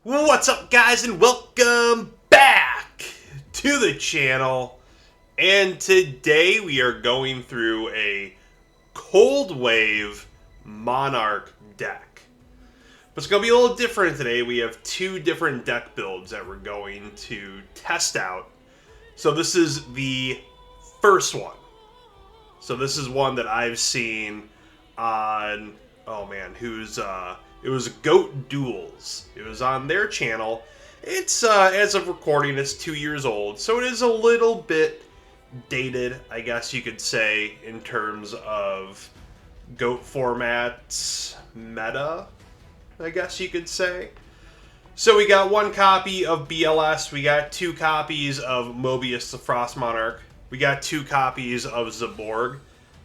What's up, guys, and welcome back to the channel. And today we are going through a Cold Wave Monarch deck. But it's going to be a little different today. We have two different deck builds that we're going to test out. So this is the first one. So this is one that I've seen on, oh man, it was Goat Duels. It was on their channel. It's, as of recording, it's 2 years old, so it is a little bit dated, I guess you could say, in terms of Goat formats meta, I guess you could say. So we got one copy of BLS, we got two copies of Mobius the Frost Monarch, we got two copies of Zaborg.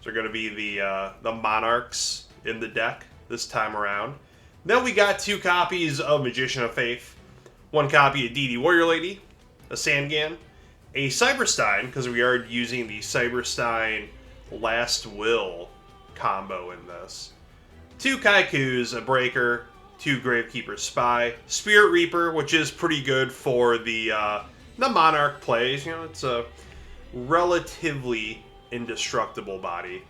They're going to be the Monarchs in the deck this time around. Then we got two copies of Magician of Faith, one copy of DD Warrior Lady, a Sangan, a Cyberstein, because we are using the Cyberstein Last Will combo in this, two Kaikus, a Breaker, two Gravekeeper Spy, Spirit Reaper, which is pretty good for the Monarch plays. You know, it's a relatively indestructible body.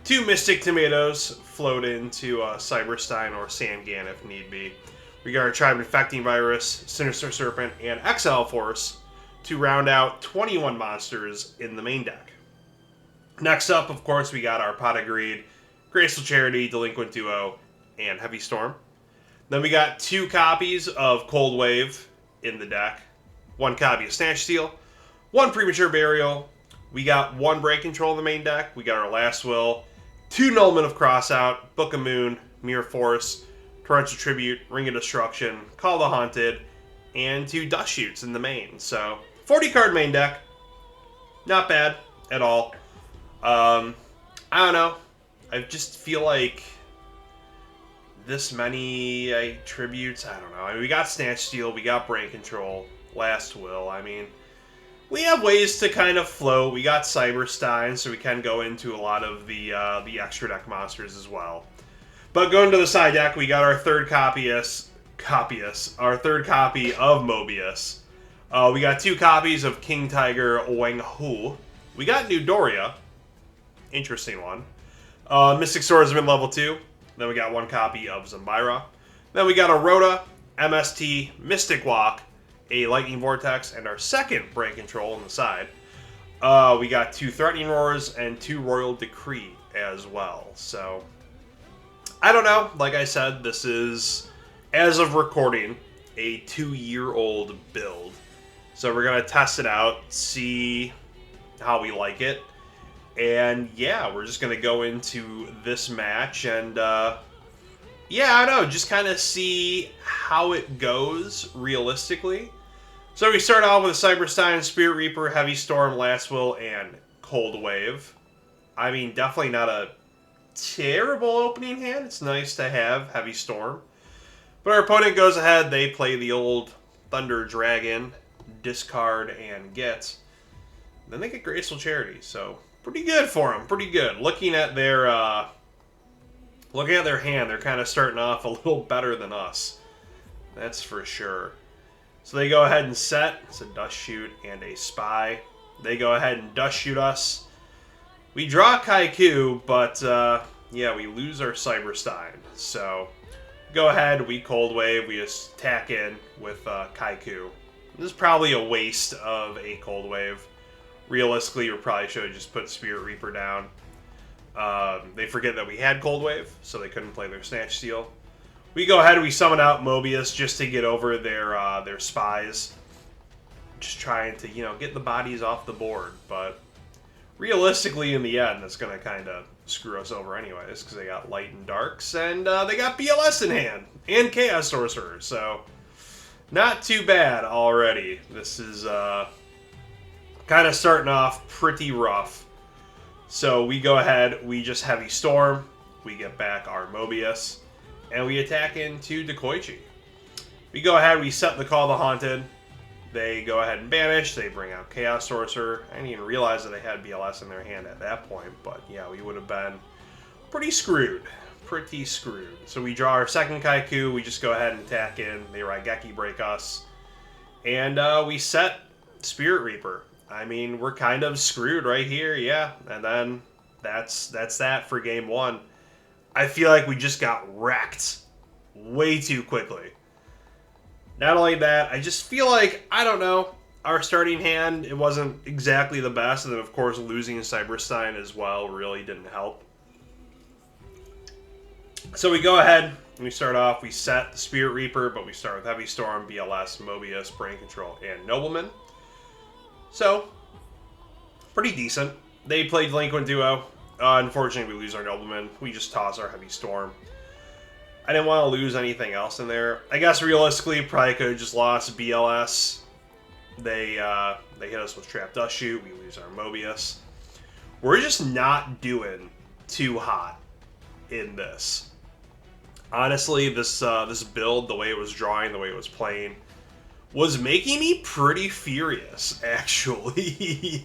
Two Mystic Tomatoes float into Cyberstein or Sangan if need be. We got our Tribe Infecting Virus, Sinister Serpent, and Exile Force to round out 21 monsters in the main deck. Next up, of course, we got our Pot of Greed, Graceful Charity, Delinquent Duo, and Heavy Storm. Then we got two copies of Cold Wave in the deck, one copy of Snatch Steal, one Premature Burial. We got one Break Control in the main deck. We got our Last Will, two Nullment of Crossout, Book of Moon, Mirror Force, Torrential Tribute, Ring of Destruction, Call the Haunted, and two Dust Shoots in the main. So, 40 card main deck. Not bad at all. I don't know. I just feel like this many tributes, I don't know. I mean, we got Snatch Steal, we got Brain Control, Last Will. I mean, we have ways to kind of float. We got Cyberstein, so we can go into a lot of the extra deck monsters as well. But going to the side deck, we got our third copy of Mobius. We got two copies of King Tiger Wang Hu. We got New Doria. Interesting one. Mystic Swordsman level 2. Then we got one copy of Zambira. Then we got a Rhoda, MST, Mystic Walk, a Lightning Vortex, and our second Brain Control on the side. We got two Threatening Roars and two Royal Decree as well. So, I don't know. Like I said, this is, as of recording, a 2-year-old build. So we're going to test it out, see how we like it. And yeah, we're just going to go into this match and yeah, I don't know, just kind of see how it goes realistically. So we start off with a Cyberstein, Spirit Reaper, Heavy Storm, Last Will, and Cold Wave. I mean, definitely not a terrible opening hand. It's nice to have Heavy Storm. But our opponent goes ahead, they play the old Thunder Dragon, discard and get. Then they get Graceful Charity, so pretty good for them, pretty good. Looking at their hand, they're kind of starting off a little better than us. That's for sure. So they go ahead and set. It's a Dust Shoot and a Spy. They go ahead and Dust Shoot us. We draw Kaiku, but yeah, we lose our Cyberstein. So go ahead, we Cold Wave, we just attack in with Kaiku. This is probably a waste of a Cold Wave. Realistically, we probably should have just put Spirit Reaper down. They forget that we had Cold Wave, so they couldn't play their Snatch Steal. We go ahead and we summon out Mobius just to get over their spies. Just trying to, you know, get the bodies off the board. But realistically, in the end, that's going to kind of screw us over anyways, because they got Light and Darks, and they got BLS in hand, and Chaos Sorcerer. So, not too bad already. This is kind of starting off pretty rough. So we go ahead, we just Heavy Storm, we get back our Mobius, and we attack into Dekoichi. We go ahead, we set the Call the Haunted, they go ahead and banish, they bring out Chaos Sorcerer. I didn't even realize that they had BLS in their hand at that point, but yeah, we would have been pretty screwed. pretty screwed. So we draw our second Kaiku, we just go ahead and attack in, they Raigeki break us, and we set Spirit Reaper. I mean, we're kind of screwed right here, yeah, and then that's that for game one. I feel like we just got wrecked way too quickly. Not only that, I just feel like, I don't know, our starting hand, it wasn't exactly the best, and then of course losing Cyberstein as well really didn't help. So we go ahead, and we start off, we set the Spirit Reaper, but we start with Heavy Storm, BLS, Mobius, Brain Control, and Nobleman. So, pretty decent. They played Delinquent Duo. Unfortunately, we lose our Nobleman. We just toss our Heavy Storm. I didn't want to lose anything else in there. I guess realistically, probably could have just lost BLS. They hit us with Trap Dust Shoot. We lose our Mobius. We're just not doing too hot in this. Honestly, this build, the way it was drawing, the way it was playing, was making me pretty furious, actually.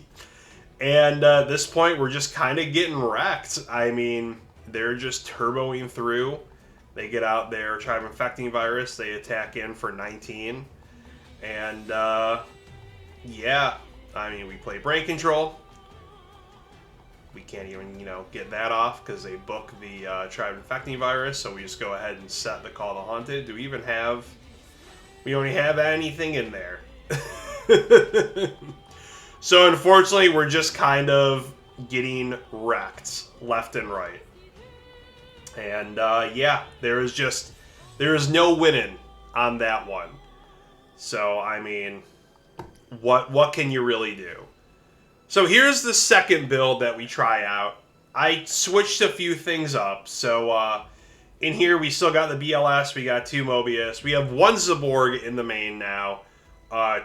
And at this point, we're just kind of getting wrecked. I mean, they're just turboing through. They get out there, Tribe Infecting Virus, they attack in for 19. And, yeah, I mean, we play Brain Control. We can't even, get that off because they book the Tribe Infecting Virus, so we just go ahead and set the Call to Haunted. Do we even have... We don't have anything in there. So unfortunately, we're just kind of getting wrecked left and right. And yeah, there is no winning on that one. So I mean, what can you really do? So here's the second build that we try out. I switched a few things up. So in here, we still got the BLS, we got 2 Mobius, we have 1 Zaborg in the main now,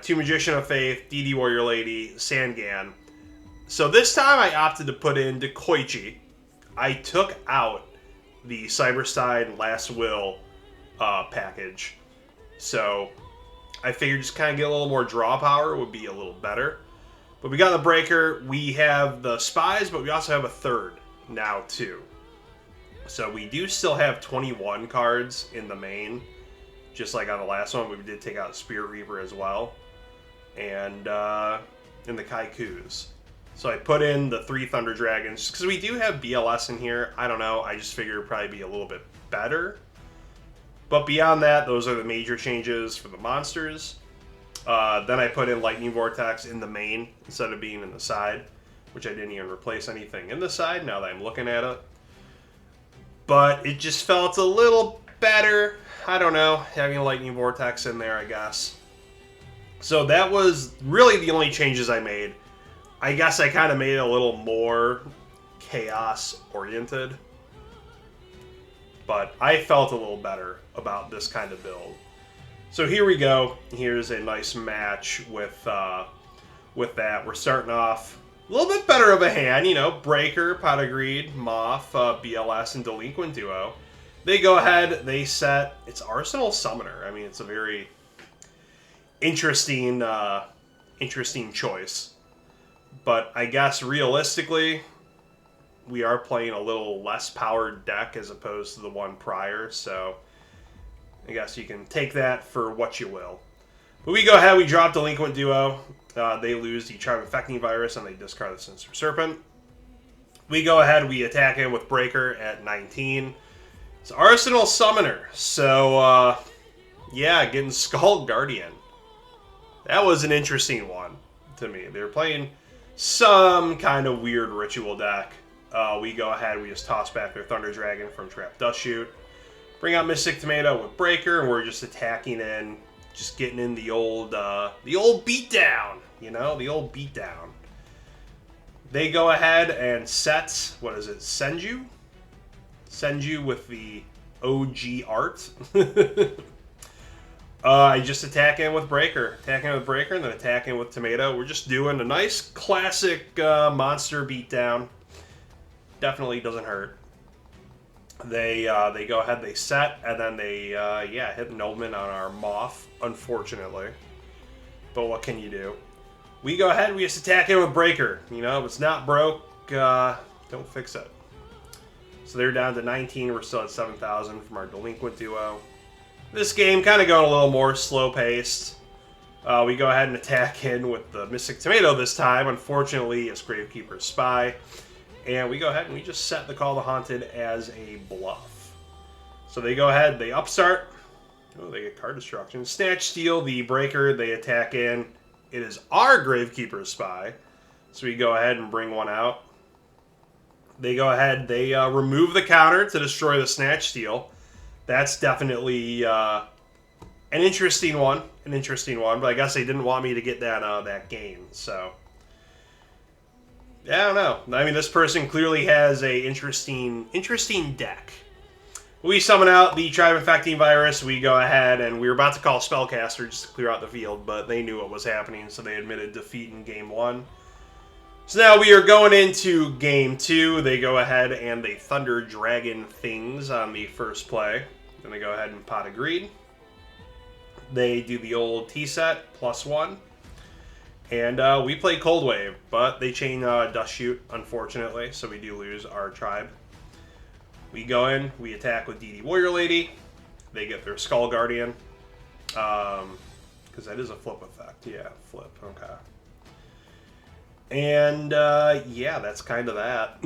2 Magician of Faith, DD Warrior Lady, Sangan. So this time I opted to put in Dekoichi. I took out the Cyberstein Last Will package. So I figured just kind of get a little more draw power would be a little better. But we got the Breaker, we have the Spies, but we also have a third now too. So we do still have 21 cards in the main, just like on the last one. We did take out Spirit Reaper as well, and in the Kaikus. So I put in the 3 Thunder Dragons, because we do have BLS in here. I don't know, I just figured it would probably be a little bit better. But beyond that, those are the major changes for the monsters. Then I put in Lightning Vortex in the main instead of being in the side, which I didn't even replace anything in the side now that I'm looking at it. But it just felt a little better. I don't know, having a Lightning Vortex in there, I guess. So that was really the only changes I made. I guess I kind of made it a little more chaos-oriented. But I felt a little better about this kind of build. So here we go. Here's a nice match with that. We're starting off a little bit better of a hand, Breaker, Pot of Greed, Moth, BLS, and Delinquent Duo. They go ahead, they set, it's Arsenal Summoner. I mean, it's a very interesting choice. But I guess realistically, we are playing a little less powered deck as opposed to the one prior, so I guess you can take that for what you will. But we go ahead, we drop Delinquent Duo. They lose the Charm Infecting Virus, and they discard the Sinister Serpent. We go ahead, we attack him with Breaker at 19. It's Arsenal Summoner. So, yeah, getting Skull Guardian. That was an interesting one to me. They were playing some kind of weird ritual deck. We go ahead, we just toss back their Thunder Dragon from Trap Dust Shoot. Bring out Mystic Tomato with Breaker, and we're just attacking in, just getting in the old beatdown, the old beatdown. They go ahead and set, what is it, Senju? Senju with the OG art. I just attack in with Breaker. Attack in with Breaker, and then attack in with Tomato. We're just doing a nice classic monster beatdown. Definitely doesn't hurt. They go ahead, they set, and then they, hit Nobleman on our Moth, unfortunately. But what can you do? We go ahead, we just attack in with Breaker. If it's not broke, don't fix it. So they're down to 19. We're still at 7,000 from our delinquent duo. This game kind of going a little more slow-paced. We go ahead and attack in with the Mystic Tomato this time. Unfortunately, it's Gravekeeper's Spy. And we go ahead and we just set the Call of the Haunted as a bluff. So they go ahead, they upstart. Oh, they get card destruction. Snatch Steal, the Breaker, they attack in. It is our Gravekeeper's Spy. So we go ahead and bring one out. They go ahead, they remove the counter to destroy the Snatch Steal. That's definitely an interesting one. But I guess they didn't want me to get that gain, so... Yeah, I don't know. I mean, this person clearly has a interesting deck. We summon out the Tribe Infecting Virus. We go ahead, and we were about to call Spellcaster just to clear out the field, but they knew what was happening, so they admitted defeat in Game 1. So now we are going into Game 2. They go ahead and they Thunder Dragon things on the first play. Then they go ahead and Pot of Greed. They do the old T-set, +1. And we play Cold Wave, but they chain Dust Shoot, unfortunately, so we do lose our tribe. We go in, we attack with DD Warrior Lady. They get their Skull Guardian. Because that is a flip effect. Yeah, flip, okay. And, yeah, that's kind of that.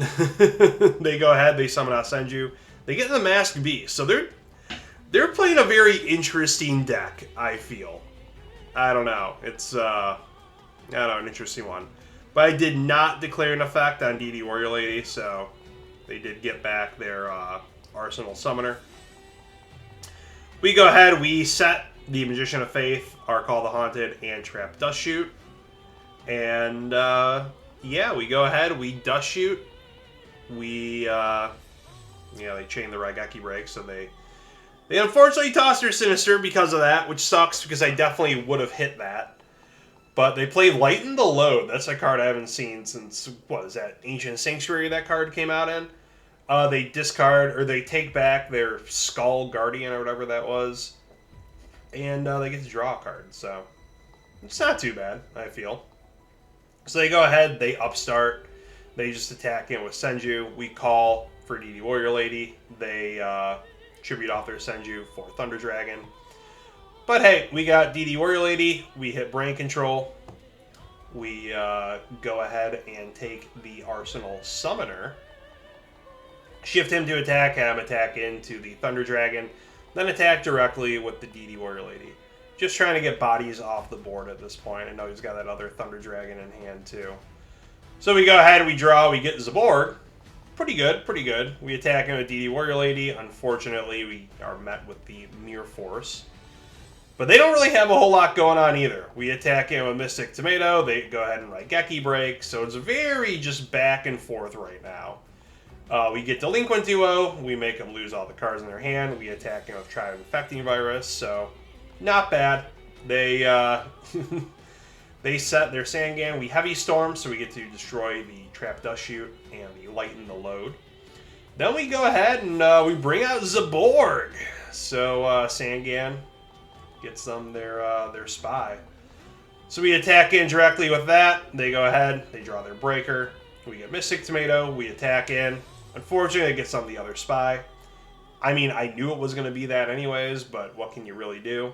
They go ahead, they summon out Senju. They get the Masked Beast, so they're playing a very interesting deck, I feel. I don't know. It's, I don't know, an interesting one. But I did not declare an effect on DD Warrior Lady, so they did get back their Arsenal Summoner. We go ahead, we set the Magician of Faith, our Call the Haunted, and Trap Dust Shoot. And, yeah, we go ahead, we Dust Shoot. We, yeah, they chain the Raigeki Break, so they unfortunately tossed their Sinister because of that, which sucks because I definitely would have hit that. But they play Lighten the Load. That's a card I haven't seen since, what is that, Ancient Sanctuary that card came out in. They discard, or they take back their Skull Guardian or whatever that was. And they get to draw a card, so it's not too bad, I feel. So they go ahead, they upstart. They just attack in with Senju. We call for DD Warrior Lady. They tribute off their Senju for Thunder Dragon. But hey, we got DD Warrior Lady, we hit Brain Control, we go ahead and take the Arsenal Summoner, shift him to attack, have him attack into the Thunder Dragon, then attack directly with the DD Warrior Lady. Just trying to get bodies off the board at this point. I know he's got that other Thunder Dragon in hand too. So we go ahead, we draw, we get Zaborg. Pretty good, pretty good. We attack him with DD Warrior Lady. Unfortunately, we are met with the Mirror Force. But they don't really have a whole lot going on either. We attack him with Mystic Tomato. They go ahead and Raigeki Break. So it's very just back and forth right now. We get Delinquent Duo. We make them lose all the cards in their hand. We attack him with Tribe Infecting Virus. So not bad. They they set their Sangan. We Heavy Storm. So we get to destroy the Trap Dust Shoot and the Lighten the Load. Then we go ahead and we bring out Zaborg. So Sangan gets them their Spy. So we attack in directly with that. They go ahead, they draw their Breaker. We get Mystic Tomato, we attack in. Unfortunately, it gets on the other Spy. I mean, I knew it was going to be that anyways, but what can you really do?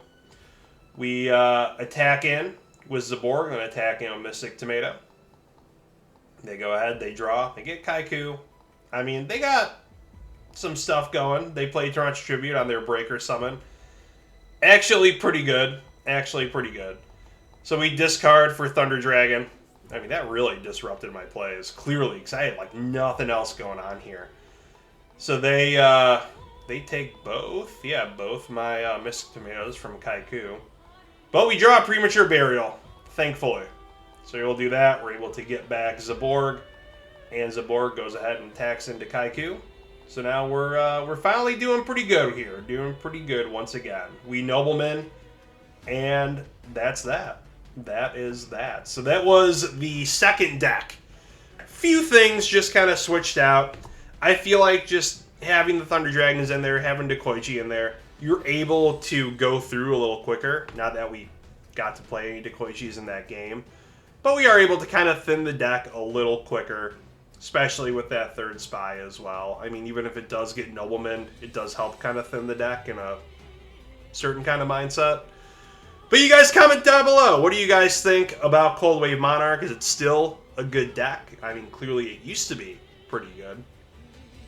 We attack in with Zaborg and attack in with Mystic Tomato. They go ahead, they draw, they get Kaiku. I mean, they got some stuff going. They play Torrential Tribute on their Breaker summon. Actually pretty good. Actually pretty good. So we discard for Thunder Dragon. I mean, that really disrupted my plays, clearly, because I had, like, nothing else going on here. So they take both. Yeah, both my Mystic Tomatoes from Kaiku. But we draw a Premature Burial, thankfully. So we'll do that. We're able to get back Zaborg. And Zaborg goes ahead and attacks into Kaiku. So now we're finally doing pretty good here. Doing pretty good once again. We Noblemen, and that's that. That is that. So that was the second deck. Few things just kind of switched out. I feel like just having the Thunder Dragons in there, having Dekoichi in there, you're able to go through a little quicker. Not that we got to play any Dekoichis in that game. But we are able to kind of thin the deck a little quicker. especially with that third spy as well. I mean, even if it does get nobleman, it does help kind of thin the deck in a certain kind of mindset. But you guys comment down below. What do you guys think about Cold Wave Monarch? Is it still a good deck? I mean, clearly it used to be pretty good.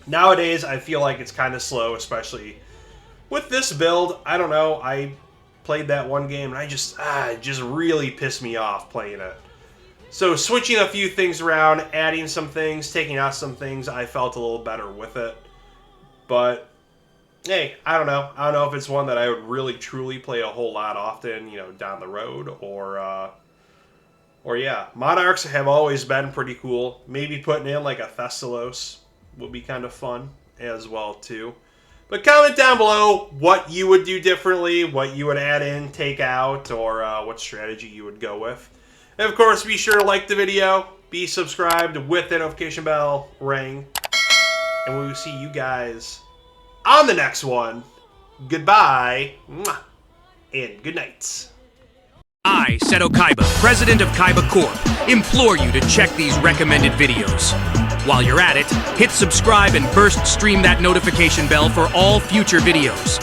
Nowadays, I feel like it's kind of slow, especially with this build. I don't know. I played that one game, and it just really pissed me off playing it. So switching a few things around, adding some things, taking out some things, I felt a little better with it. But hey, I don't know. I don't know if it's one that I would really truly play a whole lot often, you know, down the road, or yeah. Monarchs have always been pretty cool. Maybe putting in like a Thessalos would be kind of fun as well too. But comment down below what you would do differently, what you would add in, take out, or what strategy you would go with. And of course, be sure to like the video, be subscribed with the notification bell ring, and we will see you guys on the next one. Goodbye, and good night. I, Seto Kaiba, president of Kaiba Corp., implore you to check these recommended videos. While you're at it, hit subscribe and burst stream that notification bell for all future videos.